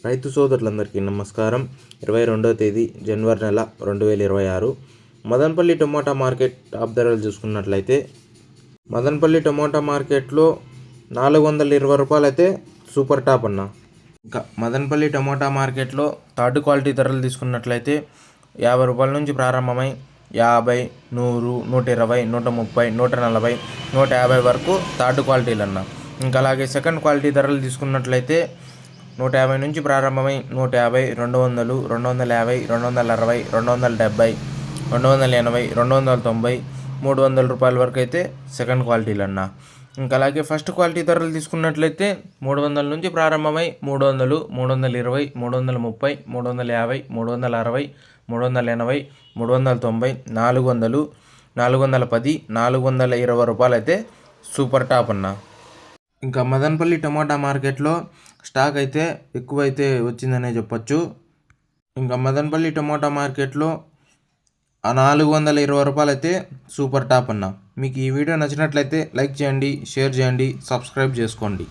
రైతు సోదరులందరికీ నమస్కారం. 22వ తేదీ జనవరి నెల 2026 మదనపల్లి టమోటా మార్కెట్ టాప్ ధరలు చూసుకున్నట్లయితే మదనపల్లి టమోటా మార్కెట్లో 420 రూపాయలు అయితే సూపర్ టాప్ అన్న. ఇంకా మదనపల్లి టమోటా మార్కెట్లో థర్డ్ క్వాలిటీ ధరలు తీసుకున్నట్లయితే 50 రూపాయల నుంచి ప్రారంభమై 50, 100, 120, 130, 140, 150 వరకు థర్డ్ క్వాలిటీలు అన్న. ఇంకా అలాగే సెకండ్ క్వాలిటీ ధరలు తీసుకున్నట్లయితే 150 నుంచి ప్రారంభమై 150, 200, 250, 260, 270, 280, 290, 300 రూపాయల వరకు అయితే సెకండ్ క్వాలిటీలు అన్న. ఇంకా అలాగే ఫస్ట్ క్వాలిటీ ధరలు తీసుకున్నట్లయితే 300 నుంచి ప్రారంభమై 300, 320, 330, 350, 360, 380, 390, 400, 410, 420 రూపాయలు అయితే సూపర్ టాప్ అన్న. ఇంకా మదనపల్లి టమోటా మార్కెట్లో స్టాక్ అయితే ఎక్కువైతే వచ్చిందనే చెప్పొచ్చు. ఇంకా మదనపల్లి టమోటా మార్కెట్లో 420 రూపాయలు అయితే సూపర్ టాప్ అన్న. మీకు ఈ వీడియో నచ్చినట్లయితే లైక్ చేయండి, షేర్ చేయండి, సబ్స్క్రైబ్ చేసుకోండి.